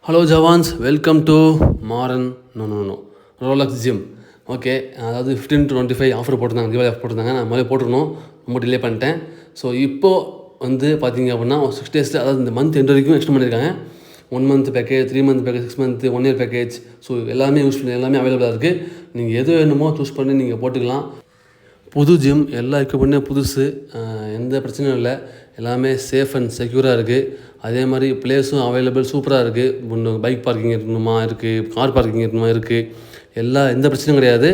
Hello ஜவான்ஸ், welcome to Maran no Rolex gym. Okay, அதாவது 15-25 offer போட்டிருந்தாங்க, தீபாவளி ஆஃபர் போட்டிருந்தாங்க. நான் முதல்ல போட்டுருணும், ரொம்ப டிலே பண்ணிட்டேன். ஸோ இப்போது வந்து பார்த்தீங்க அப்படின்னா 6 டேஸில், அதாவது இந்த மந்த் எண்ட் வரைக்கும் எக்ஸ்டெண்ட் பண்ணியிருக்காங்க. 1 month package, 3 month package, 6 month, 1 year package. So எல்லாமே எல்லாமே அவைலபிளாக இருக்குது. நீங்கள் எது வேணுமோ சூஸ் பண்ணி நீங்கள் போட்டுக்கலாம். புது ஜிம், எல்லா எக்யூப்மெண்ட்டும் புதுசு, எந்த பிரச்சனையும் இல்லை. எல்லாமே சேஃப் அண்ட் செக்யூராக இருக்குது. அதே மாதிரி பிளேஸும் அவைலபிள் சூப்பராக இருக்குது. பைக் பார்க்கிங் இருக்கணுமா இருக்குது, கார் பார்க்கிங் இருக்கணுமா இருக்குது, எந்த பிரச்சனையும் கிடையாது.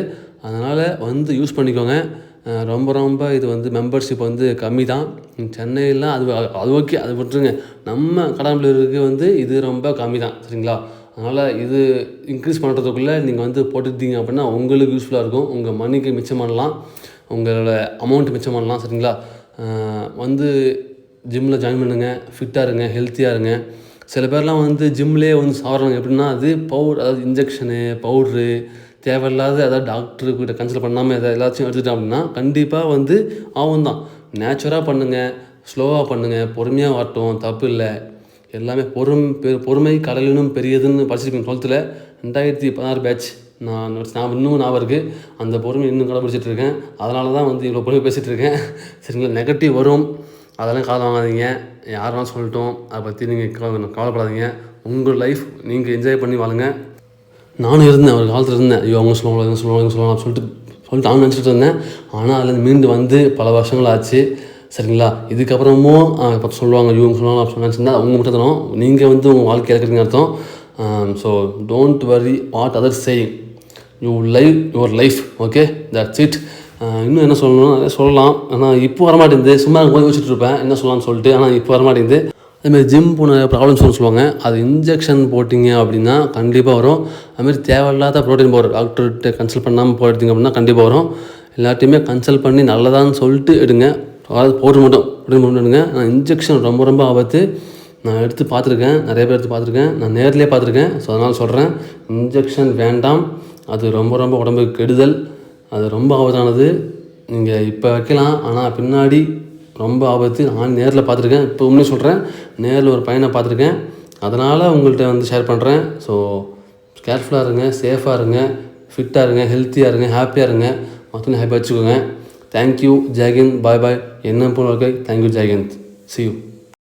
அதனால் வந்து யூஸ் பண்ணிக்கோங்க. ரொம்ப இது வந்து மெம்பர்ஷிப் வந்து கம்மி தான். சென்னையில் அது ஓகே, அது விட்டுருங்க. நம்ம கடாம்பலூருக்கு வந்து இது ரொம்ப கம்மி தான், சரிங்களா? அதனால் இது இன்க்ரீஸ் பண்ணுறதுக்குள்ளே நீங்கள் வந்து போட்டுட்டீங்க அப்படின்னா உங்களுக்கு யூஸ்ஃபுல்லாக இருக்கும். உங்கள் மணிக்கு மிச்சம் பண்ணலாம், உங்களோட அமௌண்ட் மிச்சம் பண்ணலாம், சரிங்களா? வந்து ஜிம்மில் ஜாயின் பண்ணுங்கள், ஃபிட்டாக இருங்க, ஹெல்த்தியாக இருங்க. சில பேர்லாம் வந்து ஜிம்லேயே வந்து சாப்பிட்றாங்க. எப்படின்னா அது அதாவது இன்ஜெக்ஷனு, பவுட்ரு, தேவையில்லாத அதாவது டாக்டர்கிட்ட கன்சல்ட் பண்ணாமல் எல்லாத்தையும் எடுத்துட்டோம் அப்படின்னா கண்டிப்பாக வந்து ஆகும் தான். நேச்சுராக பண்ணுங்கள், ஸ்லோவாக பண்ணுங்கள், பொறுமையாக வரட்டும், தப்பு இல்லை. எல்லாமே பொறுமை கடலினும் பெரியதுன்னு படிச்சிருக்கேன் 12th. 2016 பேட்ச். நான் இன்னும் ஞாபகம் இருக்குது. அந்த பொறுமை இன்னும் கடைப்பிடிச்சிட்ருக்கேன். அதனால தான் வந்து இவ்வளோ பொறுமை பேசிகிட்ருக்கேன், சரிங்களா? நெகட்டிவ் வரும், அதெல்லாம் காது வாங்காதீங்க. யாரெல்லாம் சொல்லட்டும், அதை பற்றி நீங்கள் கவலைப்படாதீங்க. உங்கள் லைஃப் நீங்கள் என்ஜாய் பண்ணி வாழுங்க. நானும் இருந்தேன், ஒரு காலத்தில் இருந்தேன். ஐயோ அவங்க சொல்லலாம் சொல்லிட்டு அவங்க நினச்சிட்டு இருந்தேன். ஆனால் அதில் மீண்டு வந்து பல வருஷங்கள் ஆச்சு, சரிங்களா? இதுக்கப்புறமும் இப்போ சொல்லுவாங்க, ஐயோ சொல்லலாம் நினச்சிருந்தா அவங்க மட்டும் தரோம். நீங்கள் வந்து உங்கள் வாழ்க்கை இழக்கிறீங்க அர்த்தம். So don't worry what others saying, you live your life. Okay, that's it. இன்னும் என்ன சொல்லணும், நிறைய சொல்லலாம். ஆனால் இப்போ வரமாட்டேங்குது. சும்மா போய் யோசிச்சுட்டு இருப்பேன் என்ன சொல்லலாம்னு சொல்லிட்டு. ஆனால் இப்போ வரமாட்டேங்குது. அதுமாதிரி ஜிம் போன ப்ராப்ளம்ஸ் சொல்லுவாங்க. அது இன்ஜெக்ஷன் போட்டிங்க அப்படின்னா கண்டிப்பாக வரும். அதுமாதிரி தேவையில்லாத ப்ரோட்டீன் பவுடர் டாக்டர்கிட்ட கன்சல்ட் பண்ணாமல் போயிட்டீங்க அப்படின்னா கண்டிப்பாக வரும். எல்லாத்தையுமே கன்சல்ட் பண்ணி நல்லதான்னு சொல்லிட்டு எடுங்க. அதாவது பவுடர் மட்டும் எடுங்க. நான் இன்ஜெக்ஷன் ரொம்ப ஆபத்து. நான் எடுத்து பார்த்துருக்கேன், நிறைய பேர் எடுத்து பார்த்துருக்கேன், நான் நேர்லேயே பார்த்துருக்கேன். ஸோ அதனால் சொல்கிறேன், இன்ஜெக்ஷன் வேண்டாம். அது ரொம்ப உடம்புக்கு கெடுதல். அது ரொம்ப ஆபத்தானது. நீங்கள் இப்போ வைக்கலாம், ஆனால் பின்னாடி ரொம்ப ஆபத்து. நான் நேரில் பார்த்துருக்கேன். இப்போ உண்மையை சொல்கிறேன், நேரில் ஒரு பையனை பார்த்துருக்கேன். அதனால் உங்கள்கிட்ட வந்து ஷேர் பண்ணுறேன். ஸோ கேர்ஃபுல்லாக இருங்க, சேஃபாக இருங்க, ஃபிட்டாக இருங்க, ஹெல்த்தியாக இருங்க, ஹாப்பியாக இருங்க. மற்றவங்க ஹாப்பியாக வச்சுக்கோங்க. தேங்க்யூ, ஜெய்ஹிந்த், பாய். என்ன போல தேங்க்யூ, ஜெய்ஹிந்த். See you.